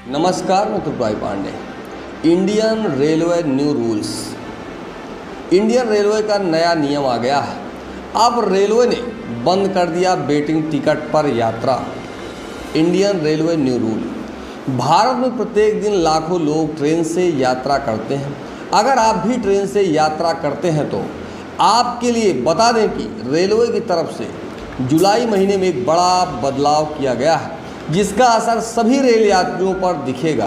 नमस्कार, मैं Tripurari Pandey. Indian railway new rules. Indian railway का नया नियम आ गया है। अब रेलवे ने बंद कर दिया वेटिंग टिकट पर यात्रा। Indian railway new rule. Bharat में प्रत्येक दिन लाखों लोग ट्रेन से यात्रा करते हैं। अगर आप भी ट्रेन से यात्रा करते हैं तो आपके लिए बता दें कि रेलवे की तरफ से जुलाई महीने में एक बड़ा बदलाव किया गया है, जिसका असर सभी रेल यात्रियों पर दिखेगा।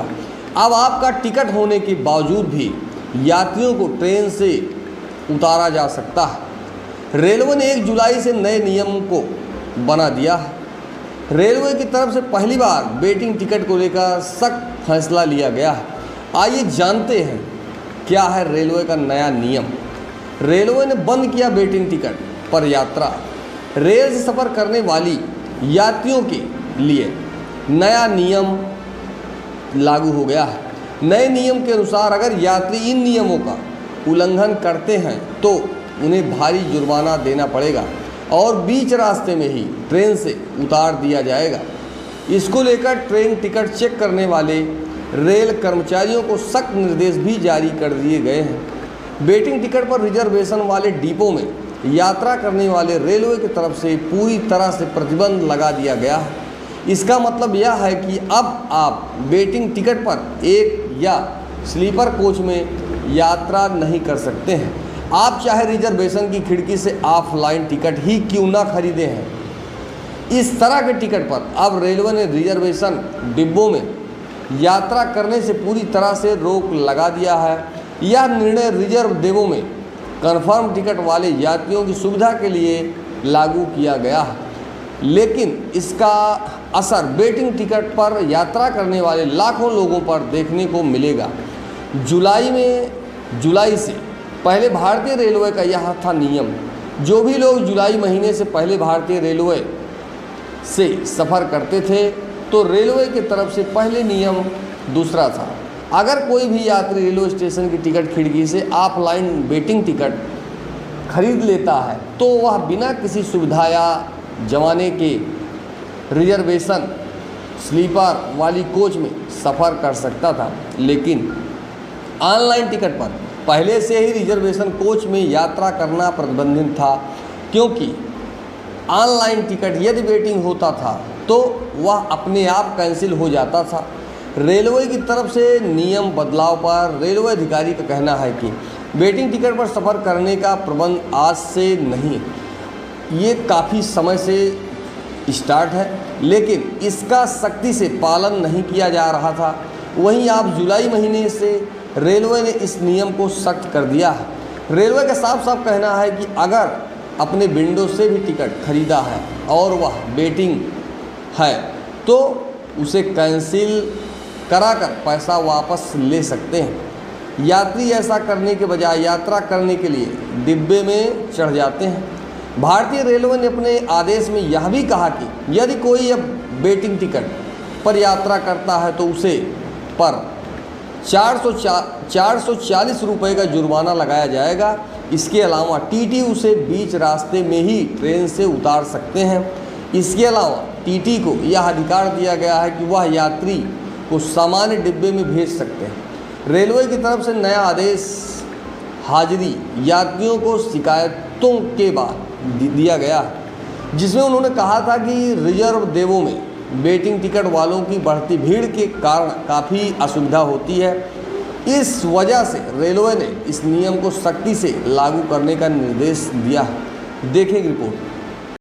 अब आपका टिकट होने के बावजूद भी यात्रियों को ट्रेन से उतारा जा सकता है। रेलवे ने 1 जुलाई से नए नियम को बना दिया है। रेलवे की तरफ से पहली बार वेटिंग टिकट को लेकर सख्त फैसला लिया गया है। आइए जानते हैं क्या है रेलवे का नया नियम। रेलवे ने बंद किया वेटिंग टिकट पर यात्रा। रेल से सफ़र करने वाली यात्रियों के लिए नया नियम लागू हो गया है। नए नियम के अनुसार अगर यात्री इन नियमों का उल्लंघन करते हैं तो उन्हें भारी जुर्माना देना पड़ेगा और बीच रास्ते में ही ट्रेन से उतार दिया जाएगा। इसको लेकर ट्रेन टिकट चेक करने वाले रेल कर्मचारियों को सख्त निर्देश भी जारी कर दिए गए हैं। वेटिंग टिकट पर रिजर्वेशन वाले डिपो में यात्रा करने वाले रेलवे की तरफ से पूरी तरह से प्रतिबंध लगा दिया गया है। इसका मतलब यह है कि अब आप वेटिंग टिकट पर एक या स्लीपर कोच में यात्रा नहीं कर सकते हैं। आप चाहे रिजर्वेशन की खिड़की से ऑफलाइन टिकट ही क्यों ना खरीदे हैं। इस तरह के टिकट पर अब रेलवे ने रिजर्वेशन डिब्बों में यात्रा करने से पूरी तरह से रोक लगा दिया है। यह निर्णय रिजर्व डिब्बों में कन्फर्म टिकट वाले यात्रियों की सुविधा के लिए लागू किया गया है, लेकिन इसका असर वेटिंग टिकट पर यात्रा करने वाले लाखों लोगों पर देखने को मिलेगा। जुलाई से पहले भारतीय रेलवे का यह था नियम। जो भी लोग जुलाई महीने से पहले भारतीय रेलवे से सफ़र करते थे तो रेलवे की तरफ से पहले नियम दूसरा था। अगर कोई भी यात्री रेलवे स्टेशन की टिकट खिड़की से ऑफलाइन वेटिंग टिकट खरीद लेता है तो वह बिना किसी सुविधा या जमाने के रिजर्वेशन स्लीपर वाली कोच में सफ़र कर सकता था। लेकिन ऑनलाइन टिकट पर पहले से ही रिजर्वेशन कोच में यात्रा करना प्रतिबंधित था, क्योंकि ऑनलाइन टिकट यदि वेटिंग होता था तो वह अपने आप कैंसिल हो जाता था। रेलवे की तरफ से नियम बदलाव पर रेलवे अधिकारी का कहना है कि वेटिंग टिकट पर सफ़र करने का प्रबंध आज से नहीं, ये काफ़ी समय से स्टार्ट है, लेकिन इसका सख्ती से पालन नहीं किया जा रहा था। वहीं आप जुलाई महीने से रेलवे ने इस नियम को सख्त कर दिया है। रेलवे का साफ साफ कहना है कि अगर अपने विंडो से भी टिकट खरीदा है और वह वेटिंग है तो उसे कैंसिल कराकर पैसा वापस ले सकते हैं। यात्री ऐसा करने के बजाय यात्रा करने के लिए डिब्बे में चढ़ जाते हैं। भारतीय रेलवे ने अपने आदेश में यह भी कहा कि यदि कोई अब वेटिंग टिकट पर यात्रा करता है तो उसे पर 440 रुपये का जुर्माना लगाया जाएगा। इसके अलावा टीटी उसे बीच रास्ते में ही ट्रेन से उतार सकते हैं। इसके अलावा टीटी को यह अधिकार दिया गया है कि वह यात्री को सामान्य डिब्बे में भेज सकते हैं। रेलवे की तरफ से नया आदेश हाजिरी यात्रियों को शिकायतों के बाद दिया गया है, जिसमें उन्होंने कहा था कि रिजर्व डिब्बों में वेटिंग टिकट वालों की बढ़ती भीड़ के कारण काफ़ी असुविधा होती है। इस वजह से रेलवे ने इस नियम को सख्ती से लागू करने का निर्देश दिया है। देखें रिपोर्ट।